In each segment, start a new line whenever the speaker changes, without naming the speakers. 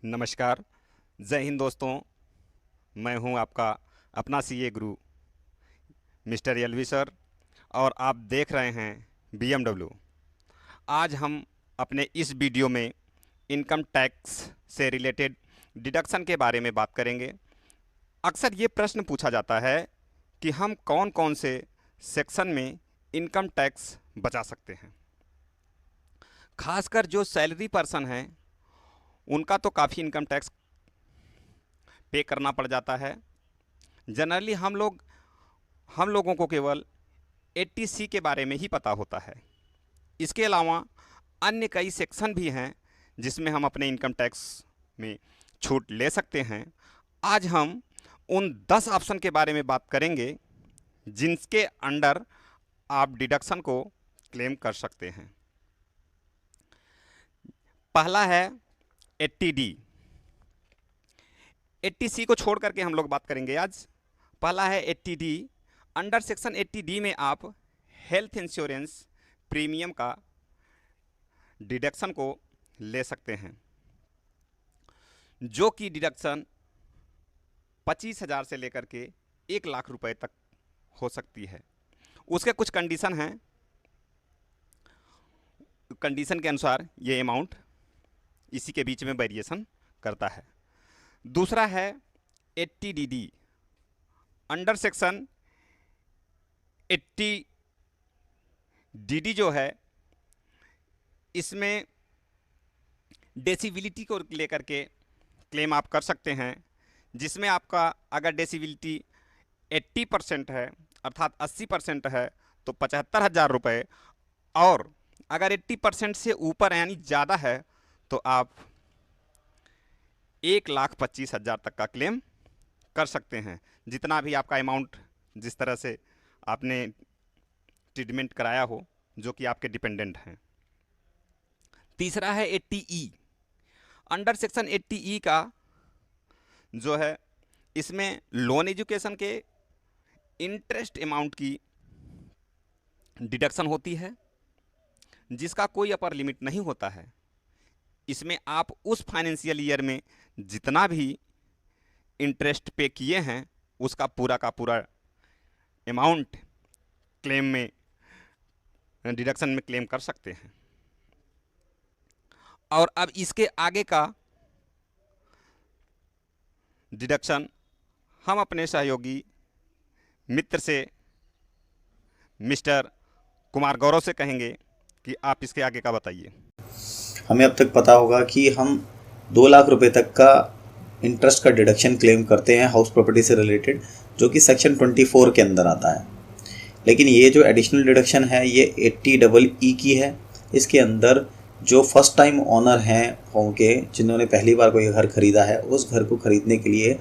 नमस्कार। जय हिंद दोस्तों। मैं हूं आपका अपना सीए गुरु मिस्टर एलवी सर और आप देख रहे हैं बीएमडब्ल्यू। आज हम अपने इस वीडियो में इनकम टैक्स से रिलेटेड डिडक्शन के बारे में बात करेंगे। अक्सर ये प्रश्न पूछा जाता है कि हम कौन कौन से सेक्शन में इनकम टैक्स बचा सकते हैं। खासकर जो सैलरी पर्सन हैं उनका तो काफ़ी इनकम टैक्स पे करना पड़ जाता है। जनरली हम लोगों को केवल 80C के बारे में ही पता होता है। इसके अलावा अन्य कई सेक्शन भी हैं जिसमें हम अपने इनकम टैक्स में छूट ले सकते हैं। आज हम उन 10 ऑप्शन के बारे में बात करेंगे जिनके अंडर आप डिडक्शन को क्लेम कर सकते हैं। पहला है 80D। 80C को छोड़ करके हम लोग बात करेंगे आज। पहला है 80D। अंडर सेक्शन 80D में आप हेल्थ इंश्योरेंस प्रीमियम का डिडक्शन को ले सकते हैं, जो कि डिडक्शन 25,000 से लेकर के 1,00,000 रुपए तक हो सकती है। उसके कुछ कंडीशन हैं। कंडीशन के अनुसार ये अमाउंट इसी के बीच में वेरिएशन करता है। दूसरा है 80DD। अंडर सेक्शन 80DD जो है, इसमें डेसिबिलिटी को लेकर के क्लेम आप कर सकते हैं, जिसमें आपका अगर डेसिबिलिटी 80% है अर्थात 80% है तो 75,000 रुपये, और अगर 80% से ऊपर यानी ज़्यादा है तो आप 1,25,000 तक का क्लेम कर सकते हैं। जितना भी आपका अमाउंट, जिस तरह से आपने ट्रीटमेंट कराया हो, जो कि आपके डिपेंडेंट हैं। तीसरा है 80E। अंडर सेक्शन 80E का जो है, इसमें लोन एजुकेशन के इंटरेस्ट अमाउंट की डिडक्शन होती है, जिसका कोई अपर लिमिट नहीं होता है। इसमें आप उस फाइनेंशियल ईयर में जितना भी इंटरेस्ट पे किए हैं उसका पूरा का पूरा अमाउंट क्लेम में, डिडक्शन में क्लेम कर सकते हैं। और अब इसके आगे का डिडक्शन हम अपने सहयोगी मित्र से मिस्टर कुमार गौरव से कहेंगे कि आप इसके आगे का बताइए।
हमें अब तक पता होगा कि हम 2,00,000 रुपए तक का इंटरेस्ट का डिडक्शन क्लेम करते हैं हाउस प्रॉपर्टी से रिलेटेड, जो कि सेक्शन 24 के अंदर आता है। लेकिन ये जो एडिशनल डिडक्शन है ये 80EE की है। इसके अंदर जो फर्स्ट टाइम ऑनर हैं होंगे, जिन्होंने पहली बार कोई घर खरीदा है, उस घर को खरीदने के लिए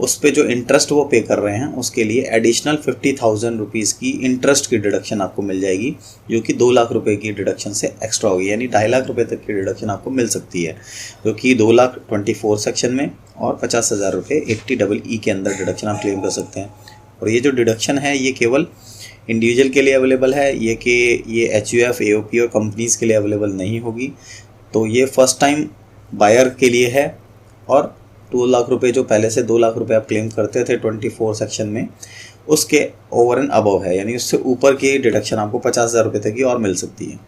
उस पे जो इंटरेस्ट वो पे कर रहे हैं उसके लिए एडिशनल 50,000 रुपीज़ की इंटरेस्ट की डिडक्शन आपको मिल जाएगी, जो कि 2,00,000 रुपए की डिडक्शन से एक्स्ट्रा होगी। यानी 2.5 लाख रुपए तक की डिडक्शन आपको मिल सकती है, जो कि 2,24,000 सेक्शन में और 50,000 रुपये 80EE के अंदर डिडक्शन आप क्लेम कर सकते हैं। और ये जो डिडक्शन है ये केवल इंडिविजुअल के लिए अवेलेबल है, ये कि ये HUF, AOP और कंपनीज़ के लिए अवेलेबल नहीं होगी। तो ये फर्स्ट टाइम बायर के लिए है। और 2,00,000 रुपये जो पहले से 2,00,000 रुपये आप क्लेम करते थे 24 सेक्शन में, उसके ओवर एंड अबव है, यानी उससे ऊपर की डिडक्शन आपको 50,000 रुपये तक की और मिल सकती है।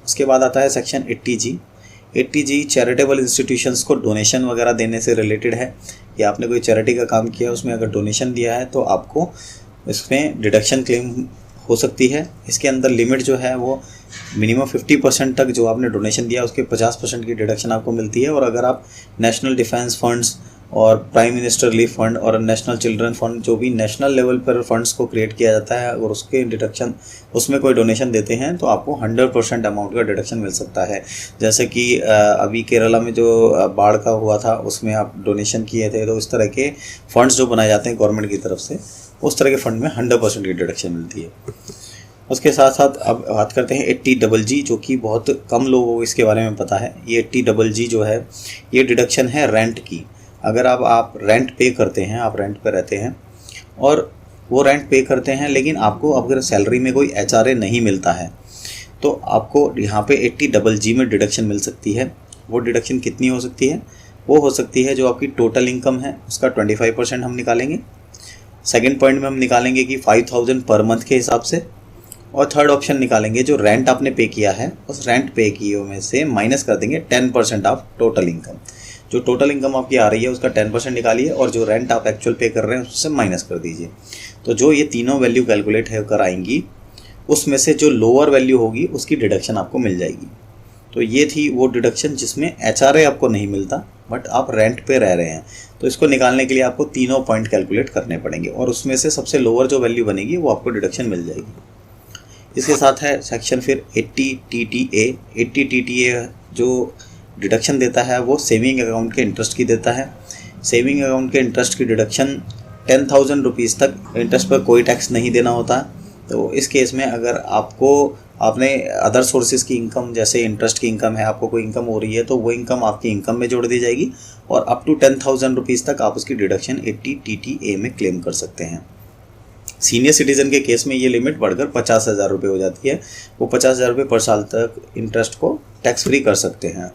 उसके बाद आता है section 80G। 80G charitable institutions को डोनेशन वगैरह देने से रिलेटेड है, या आपने कोई चैरिटी का काम किया उसमें अगर डोनेशन दिया है तो आपको इसमें डिडक्शन क्लेम हो सकती है। इसके अंदर लिमिट जो है वो मिनिमम 50% तक जो आपने डोनेशन दिया उसके 50% की डिडक्शन आपको मिलती है। और अगर आप नेशनल डिफेंस फंड्स और प्राइम मिनिस्टर रिलीफ फंड और नेशनल चिल्ड्रन फंड, जो भी नेशनल लेवल पर फंड्स को क्रिएट किया जाता है, और उसके डिडक्शन उसमें कोई डोनेशन देते हैं तो आपको 100% अमाउंट का डिडक्शन मिल सकता है। जैसे कि अभी केरला में जो बाढ़ का हुआ था उसमें आप डोनेशन किए थे, तो इस तरह के फंड्स जो बनाए जाते हैं गवर्नमेंट की तरफ से, उस तरह के फंड में 100% की डिडक्शन मिलती है। उसके साथ साथ अब बात करते हैं 80GG, जो कि बहुत कम लोगों को इसके बारे में पता है। ये 80GG जो है ये डिडक्शन है रेंट की। अगर आप रेंट पे करते हैं, आप रेंट पे रहते हैं और वो रेंट पे करते हैं, लेकिन आपको अगर सैलरी में कोई HRA नहीं मिलता है तो आपको यहाँ पे 80GG में डिडक्शन मिल सकती है। वो डिडक्शन कितनी हो सकती है? वो हो सकती है जो आपकी टोटल इनकम है उसका 25% हम निकालेंगे। सेकंड पॉइंट में हम निकालेंगे कि 5000 पर मंथ के हिसाब से। और थर्ड ऑप्शन निकालेंगे जो रेंट आपने पे किया है उस रेंट पे किए में से माइनस कर देंगे 10% ऑफ टोटल इनकम। जो टोटल इनकम आपकी आ रही है उसका 10% निकालिए और जो रेंट आप एक्चुअल पे कर रहे हैं उससे माइनस कर दीजिए। तो जो ये तीनों वैल्यू कैलकुलेट होकर आएंगी उसमें से जो लोअर वैल्यू होगी उसकी डिडक्शन आपको मिल जाएगी। तो ये थी वो डिडक्शन जिसमें HRA आपको नहीं मिलता बट आप रेंट पे रह रहे हैं। तो इसको निकालने के लिए आपको तीनों पॉइंट कैलकुलेट करने पड़ेंगे और उसमें से सबसे लोअर जो वैल्यू बनेगी वो आपको डिडक्शन मिल जाएगी। इसके साथ है सेक्शन फिर 80 TTA। 80 TTA जो डिडक्शन देता है वो सेविंग अकाउंट के इंटरेस्ट की देता है। सेविंग अकाउंट के इंटरेस्ट की डिडक्शन 10,000 रुपीज़ तक इंटरेस्ट पर कोई टैक्स नहीं देना होता। तो इस केस में अगर आपने अदर सोर्सेज की इनकम जैसे इंटरेस्ट की इनकम है, आपको कोई इनकम हो रही है तो वो इनकम आपकी इनकम में जोड़ दी जाएगी और अप टू 10,000 रुपीज़ तक आप उसकी डिडक्शन 80 TTA में क्लेम कर सकते हैं। सीनियर सिटीजन के केस में ये लिमिट बढ़कर 50,000 रुपये हो जाती है। वो 50,000 रुपये पर साल तक इंटरेस्ट को टैक्स फ्री कर सकते हैं।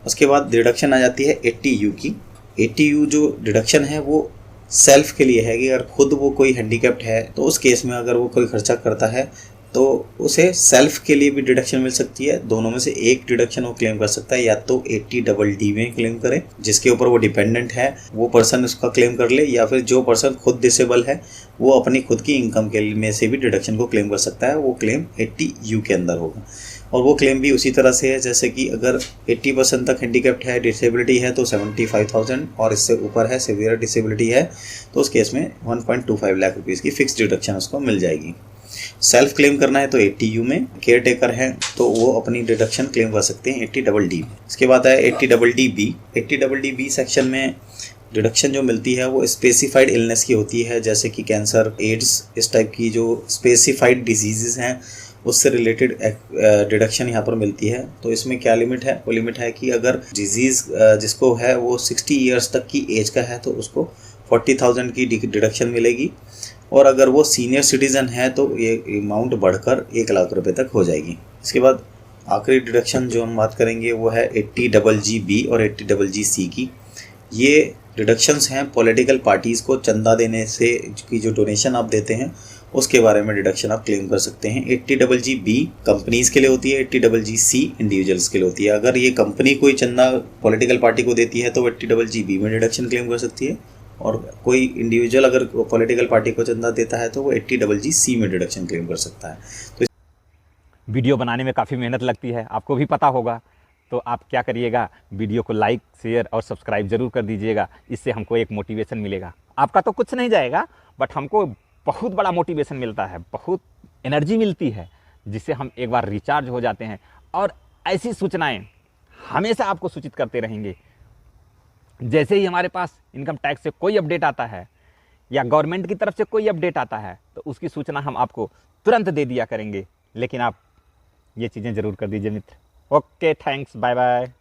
उसके बाद डिडक्शन आ जाती है 80U की। 80U जो डिडक्शन है वो सेल्फ के लिए है कि अगर खुद वो कोई हैंडीकैप्ड है तो उस केस में अगर वो कोई खर्चा करता है तो उसे सेल्फ के लिए भी डिडक्शन मिल सकती है। दोनों में से एक डिडक्शन वो क्लेम कर सकता है, या तो 80DD में क्लेम करे जिसके ऊपर वो डिपेंडेंट है वो पर्सन उसका क्लेम कर ले, या फिर जो पर्सन खुद डिसेबल है वो अपनी खुद की इनकम के में से भी डिडक्शन को क्लेम कर सकता है। वो क्लेम 80U के अंदर होगा और वो क्लेम भी उसी तरह से है जैसे कि अगर 80% तक हैंडीकैप्ड है, डिसेबिलिटी है तो 75,000 और इससे ऊपर है सिवियर डिसेबिलिटी है तो उस केस में 1.25 लाख रुपीज़ की फिक्स डिडक्शन उसको मिल जाएगी। सेल्फ क्लेम करना है तो 80U में, केयर टेकर है तो वो अपनी डिडक्शन क्लेम कर सकते हैं 80DD में। इसके बाद है 80DD-B। 80DD-B सेक्शन में डिडक्शन जो मिलती है वो स्पेसिफाइड इलनेस की होती है जैसे कि कैंसर, एड्स, इस टाइप की जो स्पेसिफाइड डिजीज़ हैं उससे रिलेटेड डिडक्शन यहाँ पर मिलती है। तो इसमें क्या लिमिट है? वो लिमिट है कि अगर डिजीज़ जिसको है वो 60 ईयर्स तक की एज का है तो उसको 40,000 की डिडक्शन मिलेगी और अगर वो सीनियर सिटीज़न है तो ये अमाउंट बढ़कर 1 लाख रुपए तक हो जाएगी। इसके बाद आखिरी डिडक्शन जो हम बात करेंगे वो है 80GG-B और 80GG-C की। ये डिडक्शंस हैं पॉलिटिकल पार्टीज़ को चंदा देने से की जो डोनेशन आप देते हैं उसके बारे में डिडक्शन आप क्लेम कर सकते हैं। 80GG-B कंपनीज़ के लिए होती है, 80GG-C इंडिविजुअल्स के लिए होती है। अगर ये कंपनी कोई चंदा पॉलिटिकल पार्टी को देती है तो 80GG-B में डिडक्शन क्लेम कर सकती है और कोई इंडिविजुअल अगर पॉलिटिकल पार्टी को चंदा देता है तो वो 80GG-C में डिडक्शन क्लेम कर सकता है। तो
वीडियो बनाने में काफ़ी मेहनत लगती है, आपको भी पता होगा। तो आप क्या करिएगा, वीडियो को लाइक, शेयर और सब्सक्राइब ज़रूर कर दीजिएगा। इससे हमको एक मोटिवेशन मिलेगा। आपका तो कुछ नहीं जाएगा बट हमको बहुत बड़ा मोटिवेशन मिलता है, बहुत एनर्जी मिलती है जिससे हम एक बार रिचार्ज हो जाते हैं और ऐसी सूचनाएं हमेशा आपको सूचित करते रहेंगे। जैसे ही हमारे पास इनकम टैक्स से कोई अपडेट आता है या गवर्नमेंट की तरफ से कोई अपडेट आता है तो उसकी सूचना हम आपको तुरंत दे दिया करेंगे। लेकिन आप ये चीज़ें ज़रूर कर दीजिए मित्र। Okay, thanks, bye bye.